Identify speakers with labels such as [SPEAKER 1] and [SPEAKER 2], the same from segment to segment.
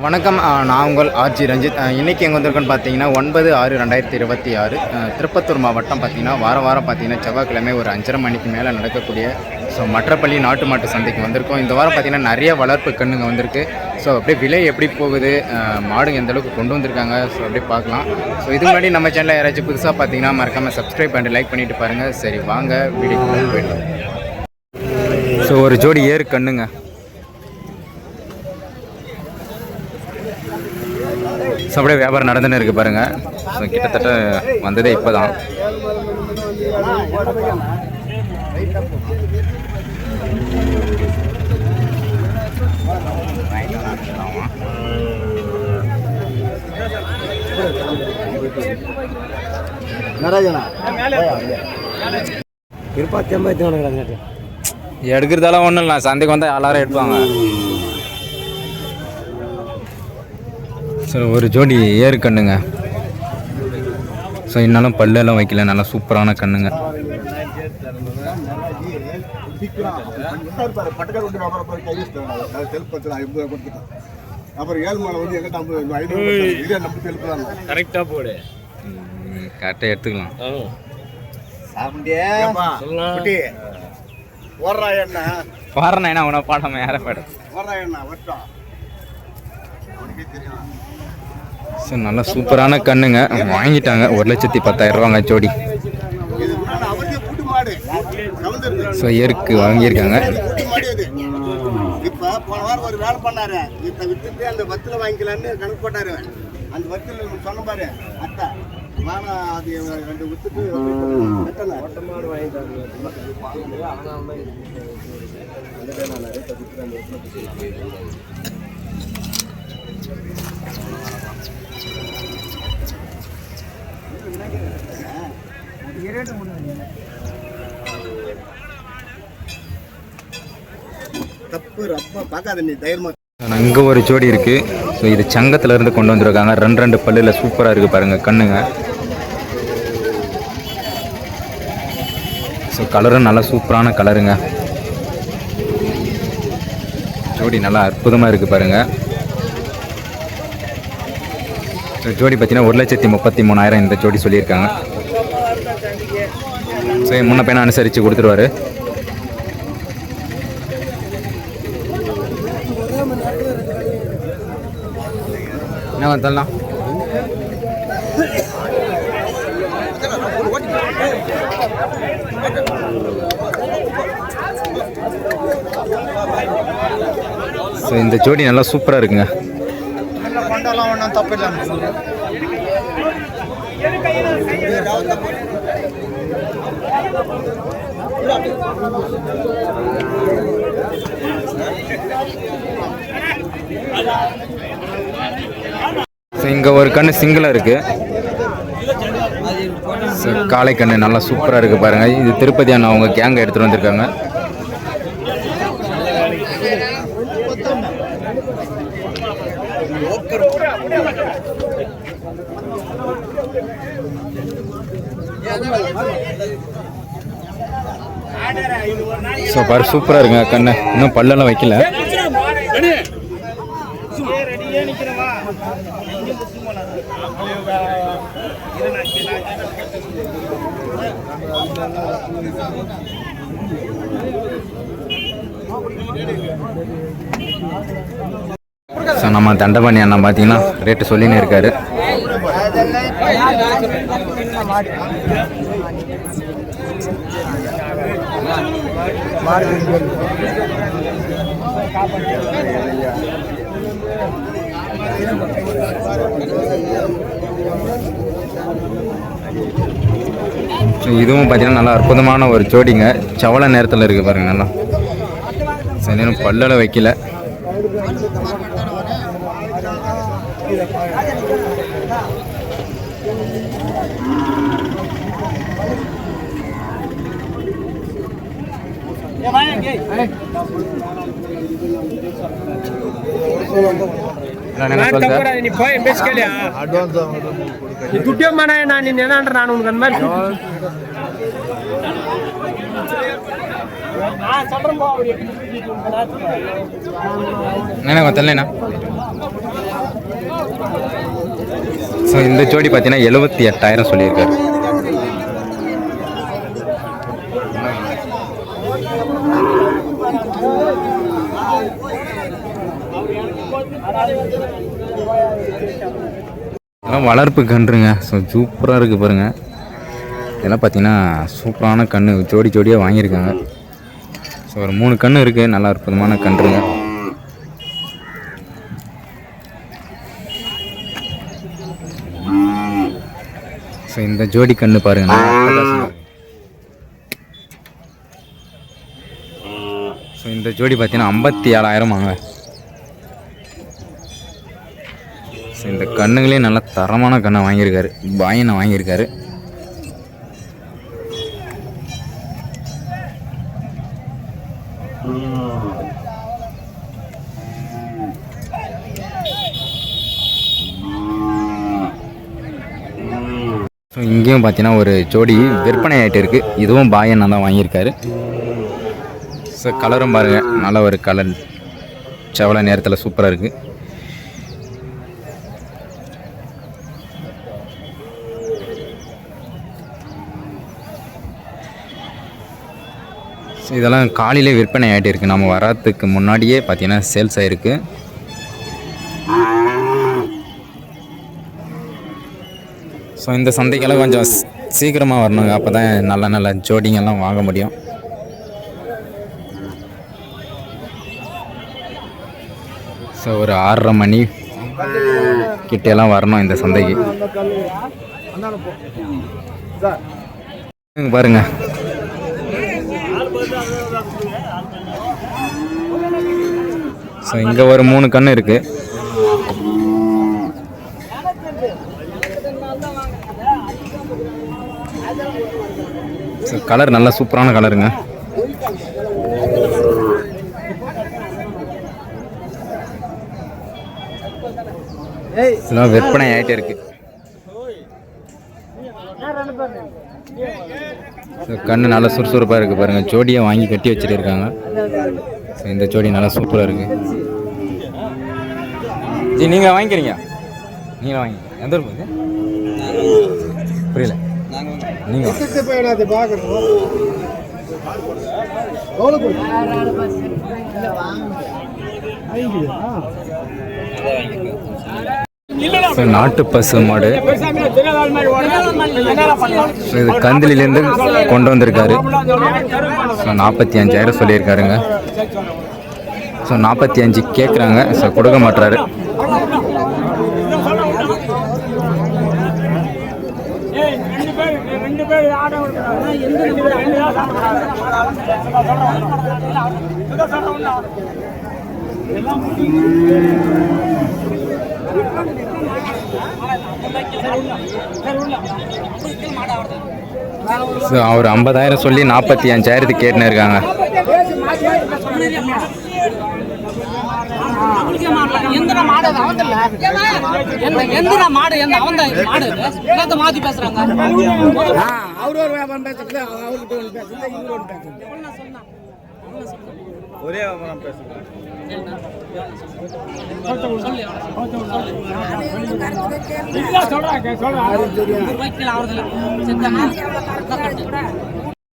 [SPEAKER 1] வணக்கம். நான் உங்கள் ஆர்ஜி ரஞ்சித். இன்றைக்கி எங்கே வந்திருக்கோன்னு பார்த்தீங்கன்னா 9/6/2026 திருப்பத்தூர் மாவட்டம். பார்த்தீங்கன்னா வாரம் பார்த்தீங்கன்னா செவ்வாய்க்கிழமை ஒரு 5:30 மணிக்கு மேலே நடக்கக்கூடிய மற்றப்பள்ளி நாட்டு மாட்டு சந்தைக்கு வந்திருக்கோம். இந்த வாரம் பார்த்தீங்கன்னா நிறைய வளர்ப்பு கண்ணுங்க வந்திருக்கு. அப்படியே விலை எப்படி போகுது, மாடுங்க எந்தளவுக்கு கொண்டு வந்திருக்காங்க, அப்படியே பார்க்கலாம். இதுக்கு முன்னாடி நம்ம சேனலில் யாராச்சும் புதுசாக பார்த்தீங்கன்னா மறக்காமல் சப்ஸ்கிரைப் பண்ணிட்டு லைக் பண்ணிவிட்டு பாருங்கள். சரி வாங்க வீடியோக்குள்ளே போயிடலாம். ஒரு ஜோடி ஏறு கண்ணுங்க. அப்படியே வியாபாரம் நடந்துன்னு இருக்குது பாருங்கள். கிட்டத்தட்ட வந்ததே இப்போ தான். எடுக்கிறதெல்லாம் ஒன்றும் இல்லை, சந்தைக்கு வந்தால் எல்லாரும் எடுப்பாங்க. ஒரு ஜோடி ஏறு கண்ணுங்க. இன்னும் பல்லெல்லாம் வைக்கல, நல்லா சூப்பரான கண்ணுங்க. கரெக்டாக எடுத்துக்கலாம். பாடுறேன் உன பாடாம யாரை பாடு. நல்லா சூப்பரான கண்ணுங்க. வாங்கிட்டாங்க 1,10,000 ஜோடி. ஏருக்கு வாங்கியிருக்காங்க.
[SPEAKER 2] இப்போ போன வாரம் ஒரு வேலை பண்ணாரு, இப்போ வித்துட்டு அந்த வத்துல வாங்கிக்கலான்னு கணக்கு போட்டாரு. அந்த வத்துல சொன்ன பாரு அட்டை வாங்க, அது 2 வித்துட்டு மாடு வாங்கிட்டாங்க.
[SPEAKER 1] இங்கே ஒரு ஜோடி இருக்கு. இது சங்கத்துல இருந்து கொண்டு வந்திருக்காங்க. 2 பல்லுல சூப்பரா இருக்கு பாருங்க கண்ணுங்க. கலரும் நல்லா சூப்பரான கலருங்க. ஜோடி நல்லா அற்புதமா இருக்கு பாருங்க. ஜோடி பார்த்தீங்கன்னா 1,33,000 இந்த ஜோடி சொல்லியிருக்காங்க. முன்ன பையனை அனுசரித்து கொடுத்துருவாரு. என்ன தரலாம். இந்த ஜோடி நல்லா சூப்பராக இருக்குங்க. இங்க ஒரு கண்ணு சிங்கிளா இருக்கு. காளை கண்ணு நல்லா சூப்பரா இருக்கு பாருங்க. இது திருப்பதி அண்ணா அவங்க கேங்க எடுத்துட்டு வந்திருக்காங்க. பாரு சூப்பரா இருக்குங்க கண்ணு. இன்னும் பல்லெல்லாம் வைக்கல. நம்ம தண்டபாணி அண்ணா பார்த்தீங்கன்னா ரேட்டு சொல்லினே இருக்காரு. இதுவும் பார்த்தீங்கன்னா நல்லா அற்புதமான ஒரு ஜோடிங்க. சவள நேரத்தில் இருக்கு பாருங்க. நல்லா சரி பல்லல வைக்கல.
[SPEAKER 2] ದುಡ್ಡೇ ಮಾಡ ನಾನು ಇನ್ನೇನಂದ್ರೆ ನಾನು ಉನ್ಗೆ ಅಂದ್ಮೇಲೆ
[SPEAKER 1] Nena, ¿cuánto es, nena? So இந்த ஜோடி பார்த்தீங்கன்னா 78,000 சொல்லியிருக்காரு. இதெல்லாம் வளர்ப்பு கன்றுங்க. ஸோ சூப்பராக இருக்குது பாருங்கள். இதெல்லாம் பார்த்தீங்கன்னா சூப்பரான கன்று ஜோடி ஜோடியாக வாங்கியிருக்காங்க. ஸோ ஒரு 3 கன்று இருக்குது. நல்லா அற்புதமான கன்றுங்க. ஸோ இந்த ஜோடி கன்று பாருங்கள். ஸோ இந்த ஜோடி பார்த்தீங்கன்னா 57,000 வாங்க. ஸோ இந்த கண்ணுங்களே நல்லா தரமான கண்ணை வாங்கியிருக்காரு. பாயனை வாங்கியிருக்காரு. ஸோ இங்கேயும் பார்த்தீங்கன்னா ஒரு ஜோடி விற்பனை ஆகிட்டு இருக்குது. இதுவும் பாயனை தான் வாங்கியிருக்காரு. ஸோ கலரும் பாருங்கள், நல்ல ஒரு கலர் செவல நேரத்தில் சூப்பராக இருக்குது. இதெல்லாம் காலையிலே விற்பனை ஆகிட்டு இருக்குது. நம்ம வரத்துக்கு முன்னாடியே பார்த்தீங்கன்னா சேல்ஸ் ஆகிருக்கு. ஸோ இந்த சந்தைக்கெல்லாம் கொஞ்சம் சீக்கிரமாக வரணுங்க. அப்போ தான் நல்ல நல்ல ஜோடிங்கெல்லாம் வாங்க முடியும். ஸோ ஒரு 6:30 மணி கிட்டெல்லாம் வரணும் இந்த சந்தைக்கு. பாருங்க, ஸோ இங்கே ஒரு 3 கன்று இருக்குது. ஸோ கலர் நல்லா சூப்பரான கலருங்க. இதெல்லாம் விற்பனை ஆகிட்டே இருக்கு. கண்ணு நல்லா சுறுசுறுப்பாக இருக்குது பாருங்கள். ஜோடியை வாங்கி கட்டி வச்சுட்டு இருக்காங்க. இந்த ஜோடி நல்லா சூப்பராக இருக்குது. ஜி நீங்கள் வாங்கிக்கிறீங்க? நீங்கள் வாங்கி எந்த ஊர் போகுது? புரியல. நீங்கள் நாட்டு பசு மாடு. இது கந்திலிருந்து கொண்டு வந்திருக்காரு. ஸோ 45,000 சொல்லியிருக்காருங்க. ஸோ 45 கேட்குறாங்க. ஸோ கொடுக்க மாட்டுறாரு. அவர் 50,000 சொல்லி 45,000 கேட்டுன்னு இருக்காங்க.
[SPEAKER 2] ஒரே வியாபாரம் பேசுகிறேன்.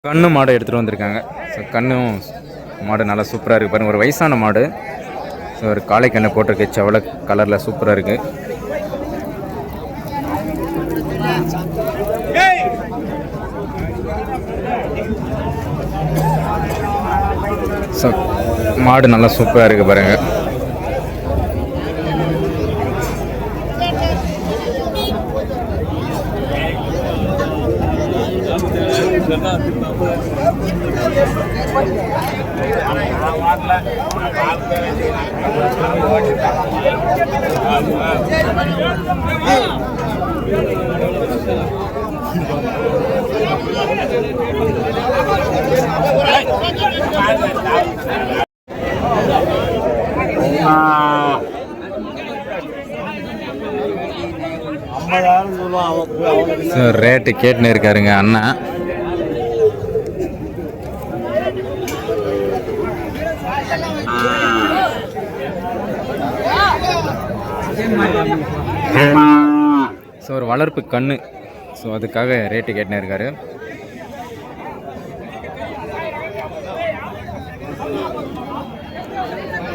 [SPEAKER 1] கண்ணு மாடு எடுத்துகிட்டு வந்திருக்காங்க. ஸோ கண்ணும் மாடு நல்லா சூப்பராக இருக்குது பாருங்கள். ஒரு வயசான மாடு. ஸோ ஒரு காளை கண்ணை போட்டிருக்கு. செவலை கலரில் சூப்பராக இருக்குது. ஸோ மாடு நல்லா சூப்பராக இருக்குது பாருங்கள். ரேட்டு கேட்டுன்னு இருக்காருங்க அண்ணா. ஸோ ஒரு வளர்ப்பு கன்று. ஸோ அதுக்காக ரேட்டு கேட்டுன்னு இருக்காரு.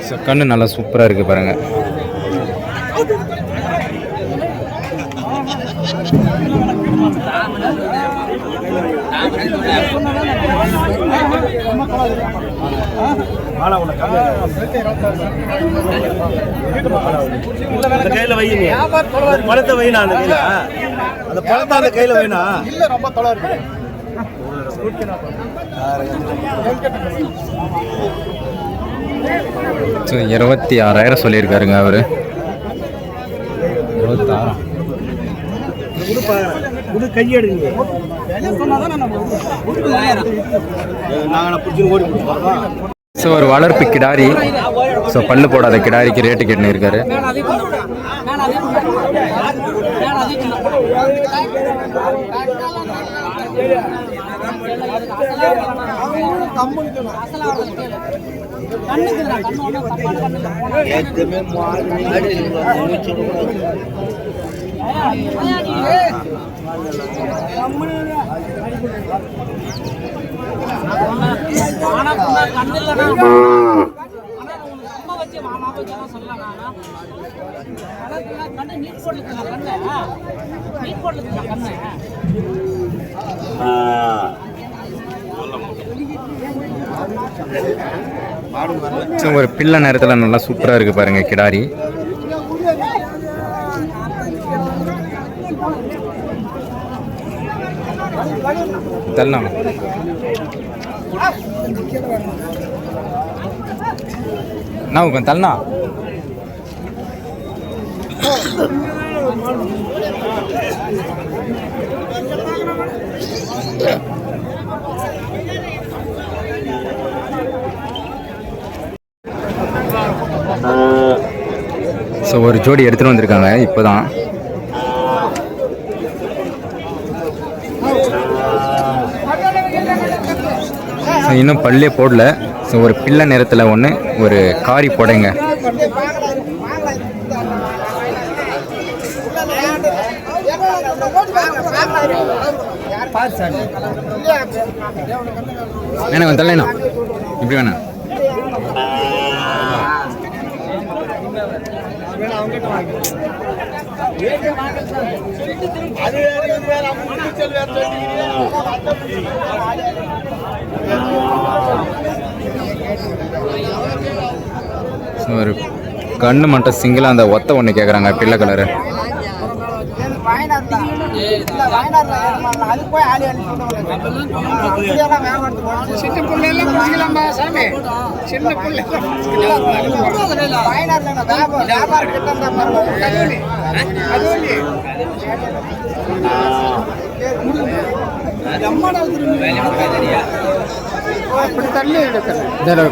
[SPEAKER 1] ஸோ கன்று நல்லா சூப்பராக இருக்குது பாருங்கள்.
[SPEAKER 3] அந்த கையில வைங்க, பழத்தை வைனா, அந்த கையில அந்த பழத்தை அந்த கையில வைனா. இல்ல ரொம்ப தொலை இருக்கு.
[SPEAKER 1] ஸோ 26,000 சொல்லியிருக்காருங்க அவர். 26,000
[SPEAKER 3] கையெடுங்க.
[SPEAKER 1] ஸோ ஒரு வளர்ப்பு கிடாரி. ஸோ பல்லு போடாத கிடாரிக்கு ரேட்டு கேட்டுன்னு இருக்காரு. ஸோ ஒரு பிள்ளை நேரத்தில் நல்லா சூப்பராக இருக்குது பாருங்கள் கிடாரி. தள்ளலாம் நான் உட்காந்து தள்ளனா. ஸோ ஒரு ஜோடி எடுத்துகிட்டு வந்திருக்காங்க இப்போ தான். ஸோ இன்னும் பல்லே போடல. ஸோ ஒரு பிள்ளை நேரத்தில் ஒன்று, ஒரு காரி போடைங்க. வேணா கொஞ்சம் தள்ளேண்ணா, இப்படி வேணா. ஒரு கண்ணு மட்டும் சிங்கிளாக அந்த ஒத்த ஒன்று கேட்குறாங்க, பிள்ளை கலரு.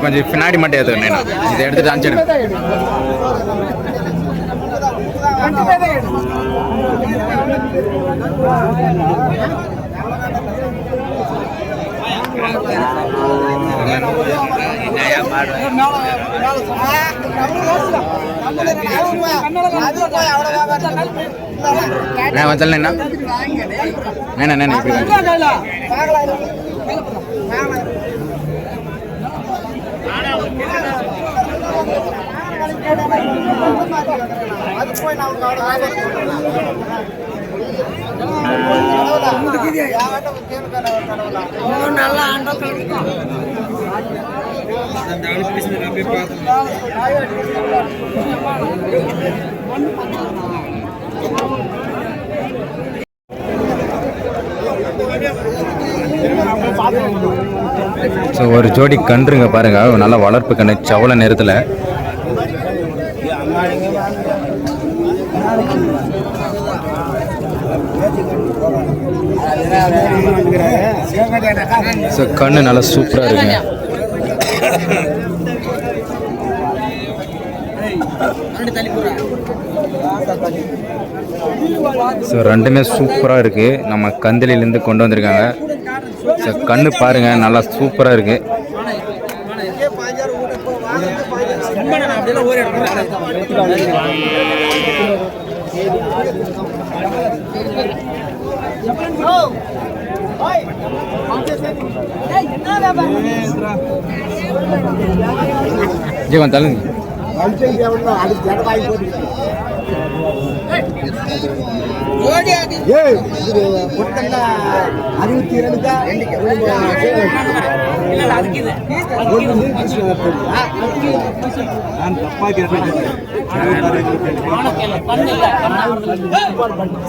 [SPEAKER 1] கொஞ்சம் பின்னாடி மட்டும் ஏற்றுக்கணும், இதை எடுத்துட்டு அனுப்பிச்சிடுங்க. வச்சலண்ணா நேண்ணா இப்படி ஸோ ஒரு ஜோடி கன்றுங்க பாருங்க, நல்லா வளர்ப்பு கண்ணு, சவள நேரத்தில். ஸோ கண்ணு நல்லா சூப்பராக இருக்குங்க. ஸோ ரெண்டுமே சூப்பராக இருக்குது, நம்ம கந்தலிலேருந்து கொண்டு வந்திருக்காங்க. ஸோ கண்ணு பாருங்கள், நல்லா சூப்பராக இருக்குது. ஜீவன் தள்ளுங்க.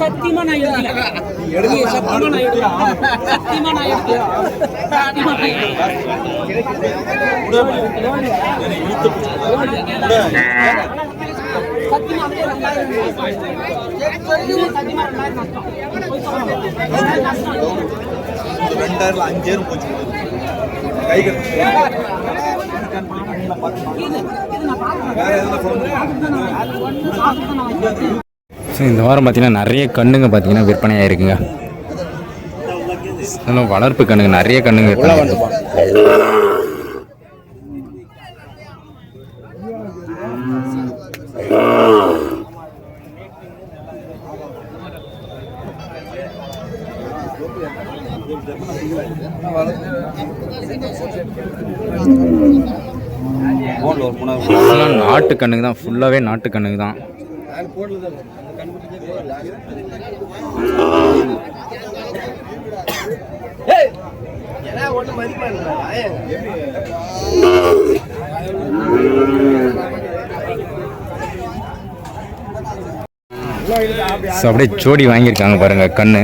[SPEAKER 4] சத்தியமா நான்
[SPEAKER 1] இந்த வாரம் பார்த்தீங்கன்னா நிறைய கண்ணுங்க பார்த்தீங்கன்னா விற்பனையாக இருக்குங்க. வளர்ப்பு கண்ணுங்க நிறைய கண்ணுங்க விற்பனை. நாட்டு கண்ணுங்க தான், ஃபுல்லாகவே நாட்டு கண்ணுங்க தான். ஸோ அப்படியே ஜோடி வாங்கியிருக்காங்க பாருங்க கண்ணு.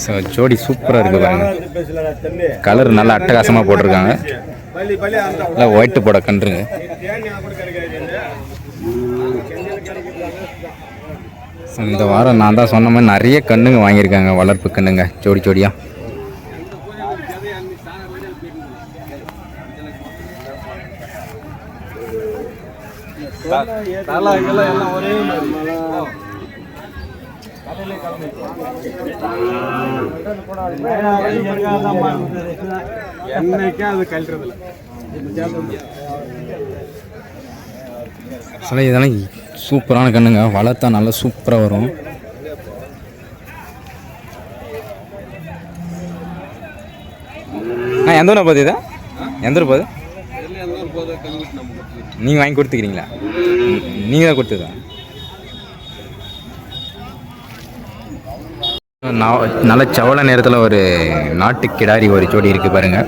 [SPEAKER 1] ஸோ ஜோடி சூப்பராக இருக்குது பாருங்க. கலர் நல்லா அட்டகாசமாக போட்டிருக்காங்க. நல்லா ஒயிட்டு போட கன்றுங்க. ஸோ இந்த வாரம் நான் தான் சொன்ன மாதிரி நிறைய கண்ணுங்க வாங்கியிருக்காங்க, வளர்ப்பு கண்ணுங்க ஜோடி ஜோடியாக. சில இதெல்லாம் சூப்பரான கண்ணுங்க, வளர்த்தா நல்லா சூப்பராக வரும். எந்த ஊர் போகுது? இதை எந்த ஊர் போகுது? நீங்கள் வாங்கி கொடுத்துக்கிறீங்களா? நீங்கள் தான் கொடுத்ததா? நல்ல சவள நேரத்தில் ஒரு நாட்டு கிடாரி ஒரு ஜோடி இருக்குது பாருங்க.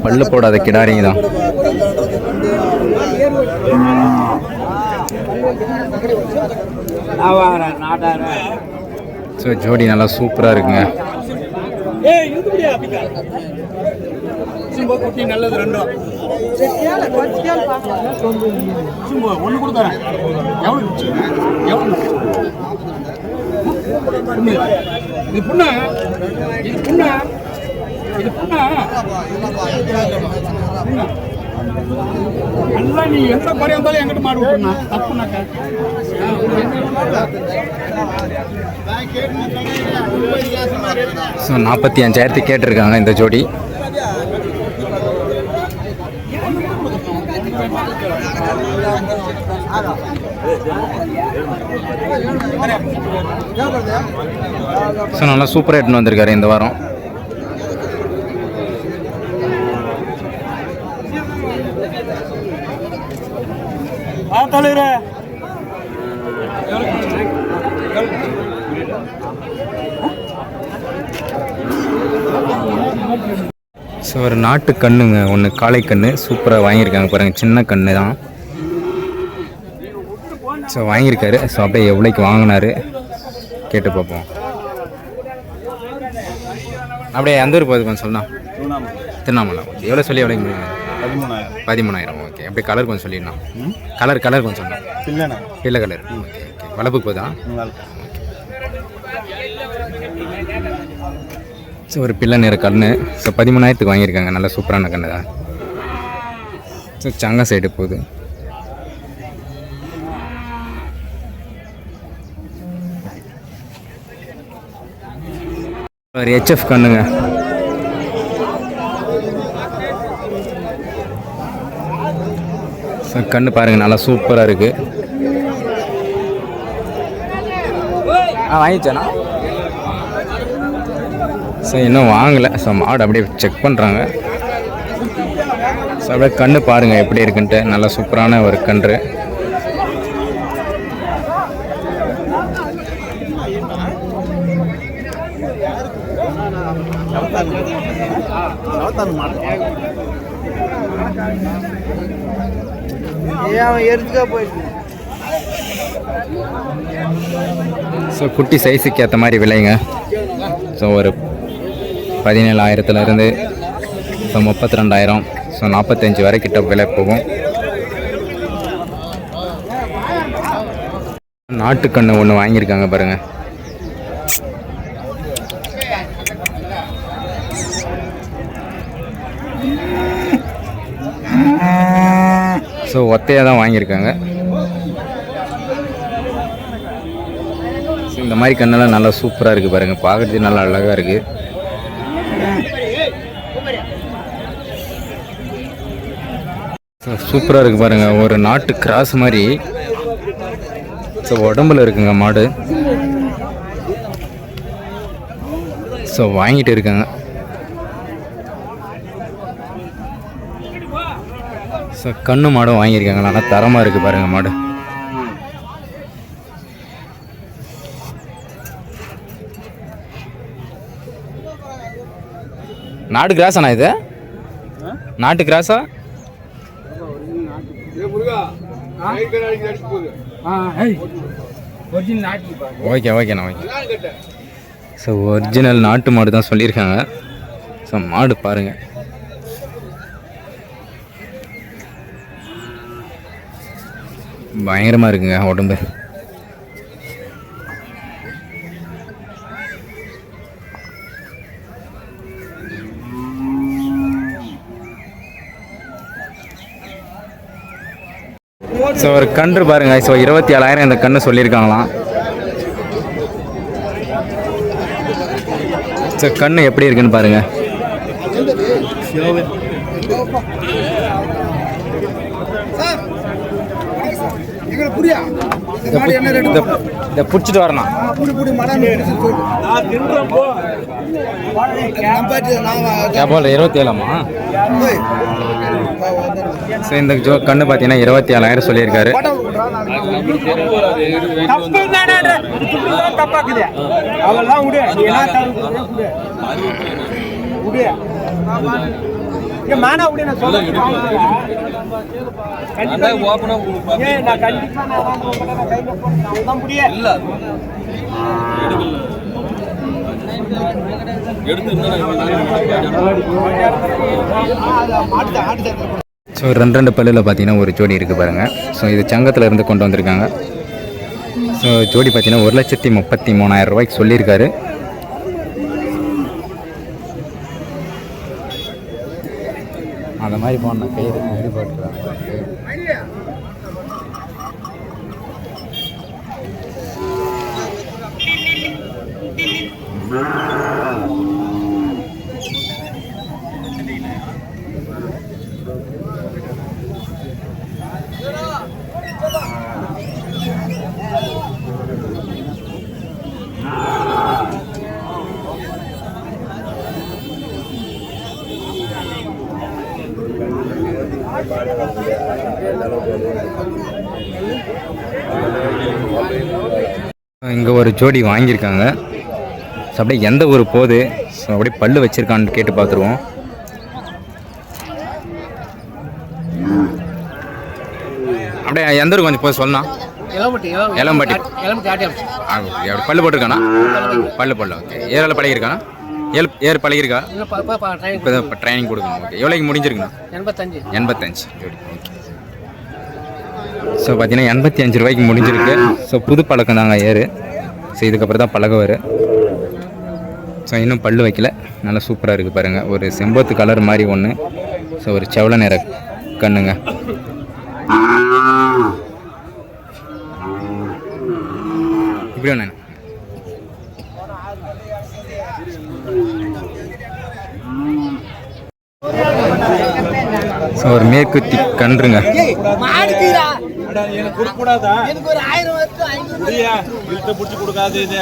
[SPEAKER 1] பல்லு போடாத கிடாரிங்க தான். ஸோ ஜோடி நல்லா சூப்பராக இருக்குங்க. நல்லது ரெண்டும் ஒன்று கொடுத்தறேன். இது புண்ணா, இது புண்ணா, இது புண்ணா. நல்லா நீ எந்த குறையா இருந்தாலும் எங்கிட்ட மாடு விட்டுருண்ணா, தப்புனாக்கா. ஸோ 45,000 கேட்டிருக்காங்க இந்த ஜோடி. ஸோ நல்லா சூப்பராக எடுத்துன்னு வந்திருக்காரு இந்த வாரம். ஸோ ஒரு நாட்டு கண்ணுங்க ஒன்று, காளை கண்ணு சூப்பராக வாங்கியிருக்காங்க பாருங்கள். சின்ன கண்ணு தான். ஸோ வாங்கியிருக்காரு. ஸோ அப்படியே எவ்வளோக்கு வாங்கினாரு கேட்டு பார்ப்போம். அப்படியே எந்த ஊர் போகுது கொஞ்சம் சொல்லலாம்? திருவண்ணாமலை. எவ்வளோ சொல்லி எவ்வளோக்கு முடியும்? 13,000. ஓகே. அப்படியே கலர் கொஞ்சம் சொல்லிடலாம். கலர் கொஞ்சம் சொல்லலாம். பிள்ளை கலர். Okay okay. வளர்ப்புக்கு போதா? ஸோ ஒரு பிள்ளை நிற கண்ணு. ஸோ 13,000 வாங்கியிருக்காங்க. நல்ல சூப்பரான கண்ணு தான். ஸோ சங்க சைடு போகுது. ஒரு ஹெச்எஃப் கண்ணுங்க. ஸோ கண்ணு பாருங்கள் நல்லா சூப்பராக இருக்குது. வாங்கிச்சானா? ஸோ இன்னும் வாங்கலை. ஸோ மாடு அப்படியே செக் பண்ணுறாங்க. ஸோ அப்படியே கண்ணு பாருங்கள் எப்படி இருக்குன்ட்டு. நல்லா சூப்பரான ஒரு கன்று. ஸோ குட்டி சைஸுக்கு ஏற்ற மாதிரி விலைங்க. ஸோ ஒரு 17,000 ஸோ 32,000 ஸோ 45 வரை கிட்ட விலை போகும். நாட்டுக்கண்ணு ஒன்று வாங்கியிருக்காங்க பாருங்கள். ஸோ ஒத்தையாக தான் வாங்கியிருக்காங்க. ஸோ இந்த மாதிரி கண்ணெல்லாம் நல்லா சூப்பராக இருக்குது பாருங்கள். பார்க்குறதுக்கு நல்லா அழகாக இருக்குது. ஸோ சூப்பராக இருக்குது பாருங்கள். ஒரு நாட்டு கிராஸ் மாதிரி. ஸோ உடம்புல இருக்குங்க மாடு. ஸோ வாங்கிட்டு இருக்காங்க. ஸோ கண்ணு மாடும் வாங்கியிருக்காங்க. நல்லா தரமாக இருக்குது பாருங்கள் மாடு. நாட்டு கிராஸாண்ணா இது? நாட்டு கிராஸா? ஓகே ஓகேண்ணா ஓகே. ஸோ ஒரிஜினல் நாட்டு மாடு தான் சொல்லியிருக்காங்க. ஸோ மாடு பாருங்கள். பயங்கரமாக இருக்குங்க உடம்பு. ஸோ ஒரு கன்று பாருங்க. ஸோ 27,000 இந்த கன்று சொல்லியிருக்காங்களாம். ஸோ கன்று எப்படி இருக்குன்னு பாருங்க. இதை பிடிச்சிட்டு வரணும். போல 27ஆமா? ஸோ இந்த கண்ணு பார்த்தீங்கன்னா 27,000 சொல்லியிருக்காரு. ஸோ 2 பல்லில் பார்த்தீங்கன்னா ஒரு ஜோடி இருக்குது பாருங்கள். ஸோ இது சங்கத்தில் இருந்து கொண்டு வந்திருக்காங்க. ஸோ ஜோடி பார்த்தீங்கன்னா 1,33,000 ரூபாய்க்கு சொல்லியிருக்காரு. அந்த மாதிரி போன கயிறு போட்டுருக்காங்க. இங்கே ஒரு ஜோடி வாங்கியிருக்காங்க. ஸோ அப்படியே எந்த ஊர் போகுது, ஸோ அப்படியே பல்லு வச்சுருக்கான்னு கேட்டு பார்த்துருவோம். அப்படியே எந்த ஊருக்கு கொஞ்சம் போய் சொல்லலாம். எலம்பட்டி அப்படி பல்லு போட்டிருக்கானா? பல்லு போடல. ஓகே. ஏரில் பழகிருக்கானா? ஏறு பழகிருக்கா? இப்போ தான் ட்ரைனிங் கொடுக்கணும். ஓகே. எவ்வளோக்கு முடிஞ்சிருக்குண்ணா? 85 ஜோடி. ஓகே. ஸோ பார்த்தீங்கன்னா 85 ரூபாய்க்கு முடிஞ்சிருக்கு. ஸோ புது பழக்கம் தாங்க ஏறு. ஸோ இதுக்கப்புறம் தான் பழக வரும். ஸோ இன்னும் பல்லு வைக்கல. நல்லா சூப்பராக இருக்குது பாருங்கள். ஒரு செம்பத்து கலர் மாதிரி ஒன்று. ஸோ ஒரு செவல நிற கண்ணுங்க. இப்படி ஒன்று ஸோ ஒரு மேற்குத்தி கன்றுங்க.
[SPEAKER 3] எனக்கு கொடுக்கூடாதா? இல்லையா? இழுத்து பிடிச்சி கொடுக்காது இது.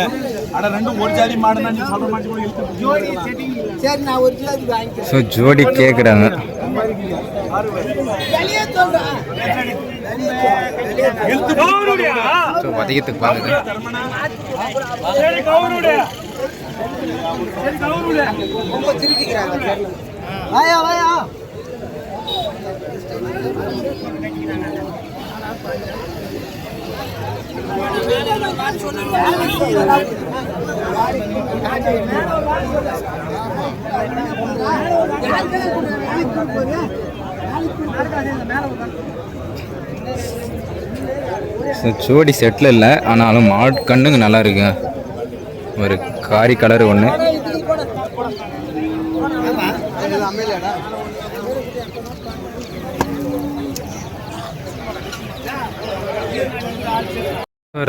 [SPEAKER 3] ரெண்டும் ஒரு ஜாதி மாடுனா நீ சொல்ற மாதிரி கூட இழுத்து பிடிச்சி.
[SPEAKER 1] ஸோ ஜோடி கேட்குறாங்க. ஸோ அதிகத்துக்கு வாங்குது. ஜோடி செட்டில் இல்லை, ஆனாலும் மாடு கண்ணுங்க நல்லா இருக்குங்க. ஒரு காரி கலர் ஒன்று.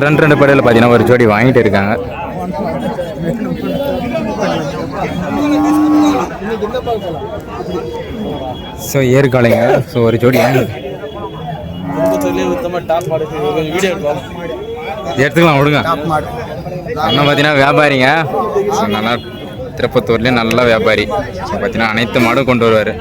[SPEAKER 1] ரெண்டு படையில் பார்த்தீங்கன்னா ஒரு ஜோடி வாங்கிட்டு இருக்காங்க. ஸோ ஏற்காலைங்க. ஸோ ஒரு ஜோடி எடுத்துக்கலாம் விடுங்க. அண்ணன் பார்த்தீங்கன்னா வியாபாரிங்க. ஸோ நல்லா திருப்பத்தூர்லேயே நல்ல வியாபாரி. ஸோ பார்த்தீங்கன்னா அனைத்து மாடும் கொண்டு வருவார்.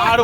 [SPEAKER 3] ஆடு